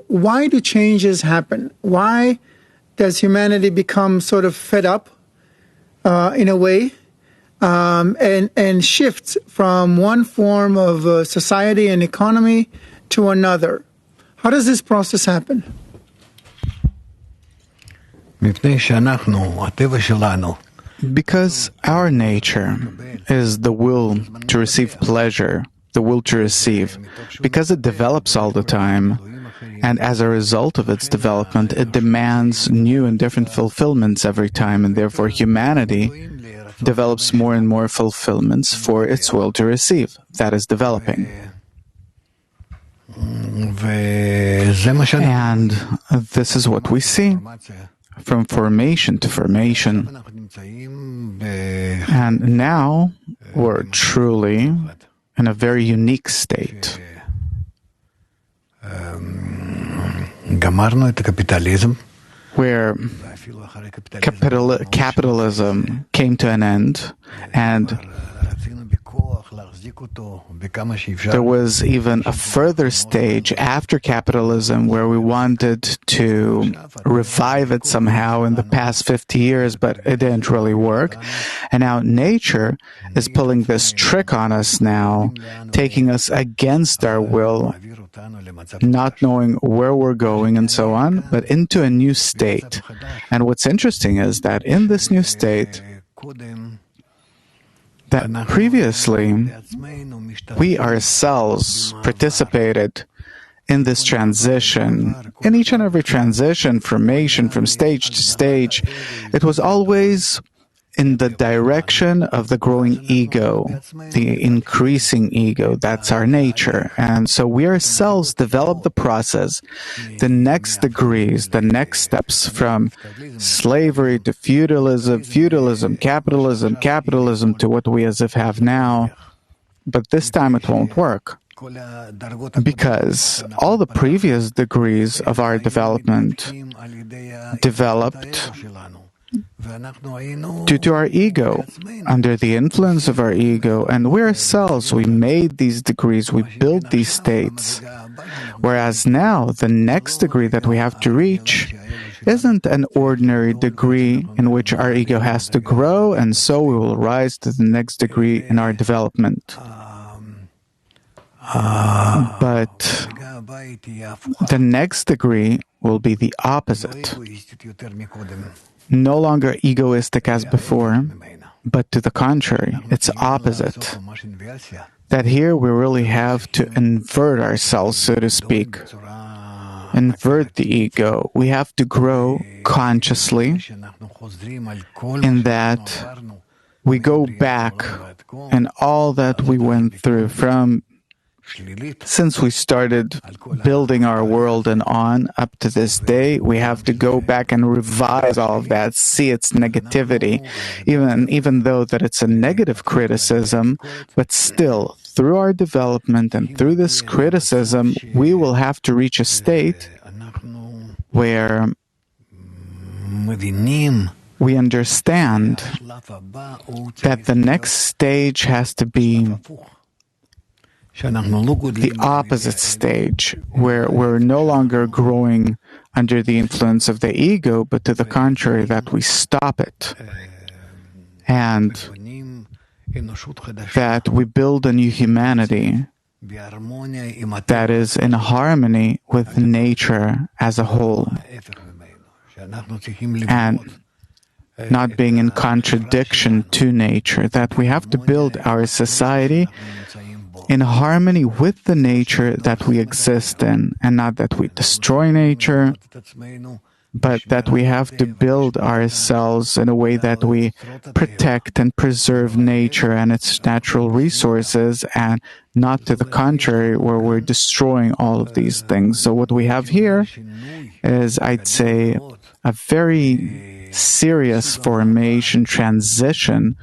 why do changes happen? Why does humanity become sort of fed up in a way and shifts from one form of society and economy to another? How does this process happen? Because our nature is the will to receive pleasure, the will to receive, because it develops all the time, and as a result of its development, it demands new and different fulfillments every time, and therefore humanity develops more and more fulfillments for its will to receive. That is developing. And this is what we see from formation to formation. And now we're truly in a very unique state. Where capitalism came to an end, and there was even a further stage after capitalism where we wanted to revive it somehow in the past 50 years, but it didn't really work. And now nature is pulling this trick on us now, taking us against our will, not knowing where we're going and so on, but into a new state. And what's interesting is that in this new state, that previously we ourselves participated in this transition, in each and every transition, formation, from stage to stage. It was always in the direction of the growing ego, the increasing ego. That's our nature. And so we ourselves develop the process, the next degrees, the next steps from slavery to feudalism, capitalism to what we as if have now. But this time it won't work, because all the previous degrees of our development developed due to our ego, under the influence of our ego, and we ourselves, we made these degrees, we built these states. Whereas now, the next degree that we have to reach isn't an ordinary degree in which our ego has to grow, and so we will rise to the next degree in our development. But the next degree will be the opposite. No longer egoistic as before, but to the contrary, it's opposite. That here we really have to invert ourselves, so to speak. Invert the ego. We have to grow consciously in that we go back in all that we went through from since we started building our world and on up to this day. We have to go back and revise all of that, see its negativity, even though that it's a negative criticism, but still, through our development and through this criticism, we will have to reach a state where we understand that the next stage has to be the opposite stage, where we're no longer growing under the influence of the ego, but to the contrary, that we stop it. And that we build a new humanity that is in harmony with nature as a whole, and not being in contradiction to nature, that we have to build our society in harmony with the nature that we exist in, and not that we destroy nature, but that we have to build ourselves in a way that we protect and preserve nature and its natural resources, and not to the contrary, where we're destroying all of these things. So what we have here is, I'd say, a very serious formation transition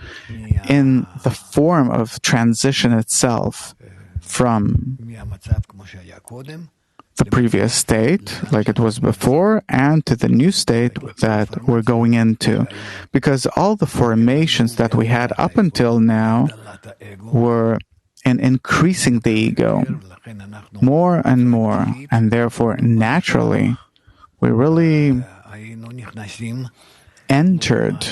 in the form of transition itself from the previous state, like it was before, and to the new state that we're going into. Because all the formations that we had up until now were in increasing the ego more and more, and therefore naturally we really entered,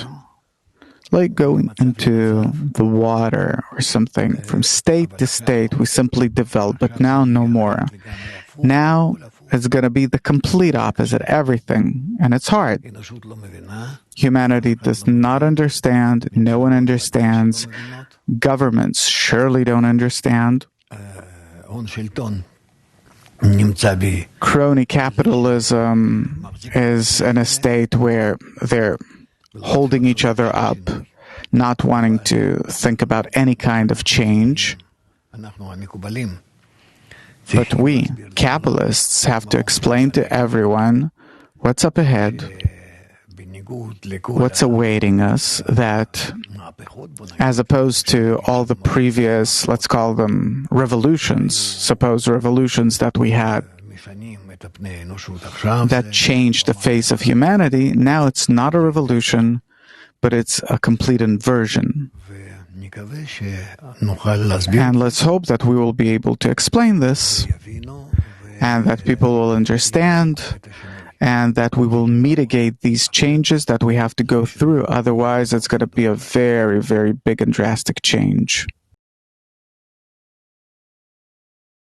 like going into the water or something. From state to state, we simply develop, but now no more. Now it's going to be the complete opposite, everything, and it's hard. Humanity does not understand. No one understands. Governments surely don't understand. Crony capitalism is in a state where they're holding each other up, not wanting to think about any kind of change. But we, Kabbalists, have to explain to everyone what's up ahead, what's awaiting us, that as opposed to all the previous, let's call them revolutions, supposed revolutions that we had, that changed the face of humanity, now it's not a revolution, but it's a complete inversion. And let's hope that we will be able to explain this, and that people will understand, and that we will mitigate these changes that we have to go through. Otherwise, it's going to be a very, very big and drastic change.